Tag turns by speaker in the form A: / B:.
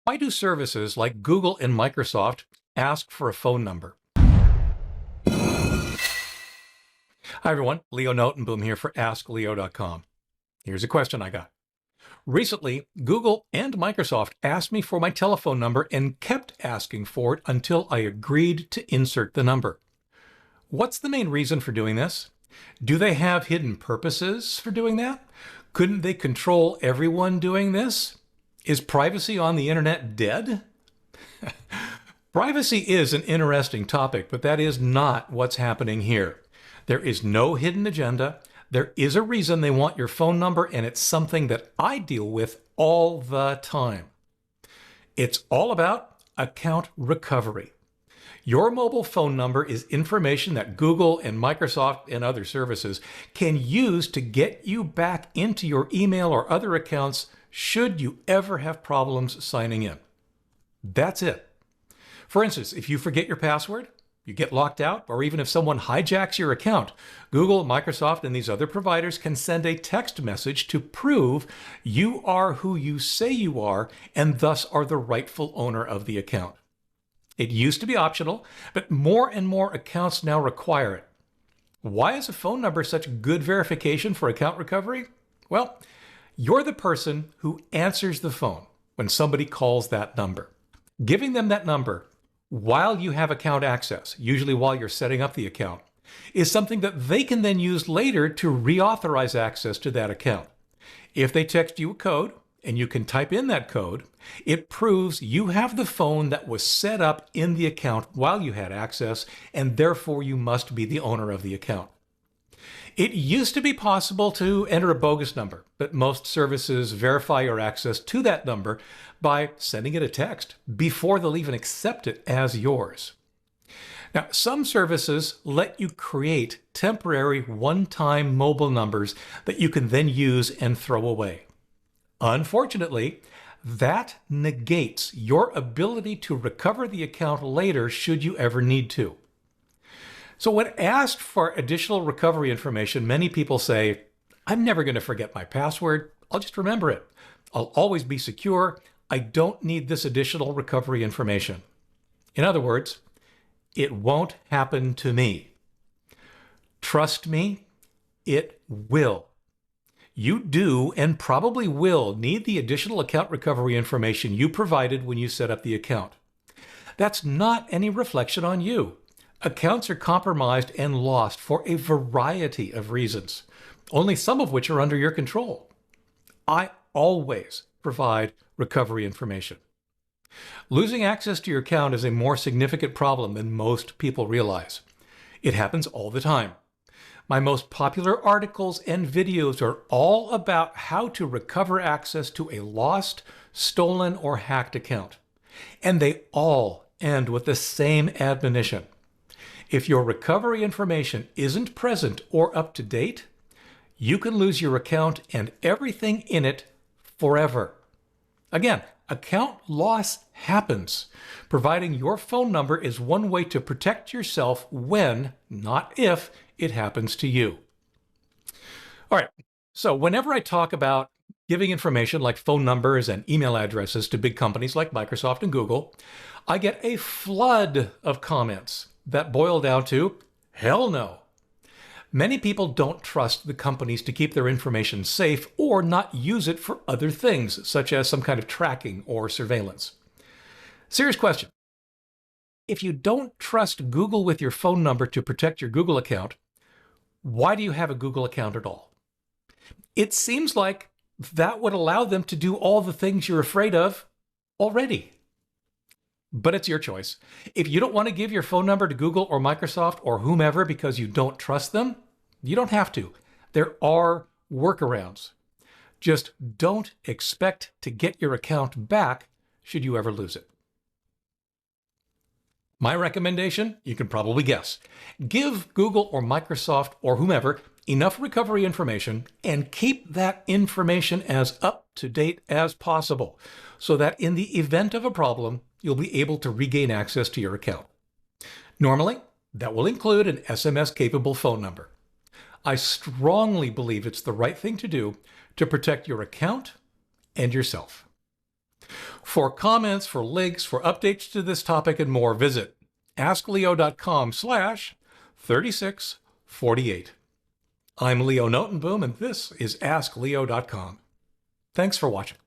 A: Why do services like Google and Microsoft ask for a phone number? Hi everyone, Leo Notenboom here for askleo.com. Here's a question I got. Recently, Google and Microsoft asked me for my telephone number and kept asking for it until I agreed to insert the number. What's the main reason for doing this? Do they have hidden purposes for doing that? Couldn't they control everyone doing this? Is privacy on the internet dead? Privacy is an interesting topic, but that is not what's happening here. There is no hidden agenda. There is a reason they want your phone number, and it's something that I deal with all the time. It's all about account recovery. Your mobile phone number is information that Google and Microsoft and other services can use to get you back into your email or other accounts should you ever have problems signing in. That's it. For instance, if you forget your password, you get locked out, or even if someone hijacks your account, Google, Microsoft, and these other providers can send a text message to prove you are who you say you are and thus are the rightful owner of the account. It used to be optional, but more and more accounts now require it. Why is a phone number such good verification for account recovery? Well, you're the person who answers the phone when somebody calls that number. Giving them that number while you have account access, usually while you're setting up the account, is something that they can then use later to reauthorize access to that account. If they text you a code and you can type in that code, it proves you have the phone that was set up in the account while you had access, and therefore you must be the owner of the account. It used to be possible to enter a bogus number, but most services verify your access to that number by sending it a text before they'll even accept it as yours. Now, some services let you create temporary one-time mobile numbers that you can then use and throw away. Unfortunately, that negates your ability to recover the account later should you ever need to. So when asked for additional recovery information, many people say, I'm never going to forget my password. I'll just remember it. I'll always be secure. I don't need this additional recovery information. In other words, it won't happen to me. Trust me, it will. You do and probably will need the additional account recovery information you provided when you set up the account. That's not any reflection on you. Accounts are compromised and lost for a variety of reasons, only some of which are under your control. I always provide recovery information. Losing access to your account is a more significant problem than most people realize. It happens all the time. My most popular articles and videos are all about how to recover access to a lost, stolen, or hacked account. And they all end with the same admonition. If your recovery information isn't present or up to date, you can lose your account and everything in it forever. Again, account loss happens. Providing your phone number is one way to protect yourself when, not if, it happens to you. All right, so whenever I talk about giving information like phone numbers and email addresses to big companies like Microsoft and Google, I get a flood of comments that boil down to, hell no. Many people don't trust the companies to keep their information safe or not use it for other things, such as some kind of tracking or surveillance. Serious question. If you don't trust Google with your phone number to protect your Google account, why do you have a Google account at all? It seems like that would allow them to do all the things you're afraid of already. But it's your choice. If you don't want to give your phone number to Google or Microsoft or whomever because you don't trust them, you don't have to. There are workarounds. Just don't expect to get your account back should you ever lose it. My recommendation, you can probably guess. Give Google or Microsoft or whomever enough recovery information and keep that information as up to date as possible so that in the event of a problem, you'll be able to regain access to your account. Normally, that will include an SMS-capable phone number. I strongly believe it's the right thing to do to protect your account and yourself. For comments, for links, for updates to this topic and more, visit askleo.com/3648. I'm Leo Notenboom, and this is askleo.com. Thanks for watching.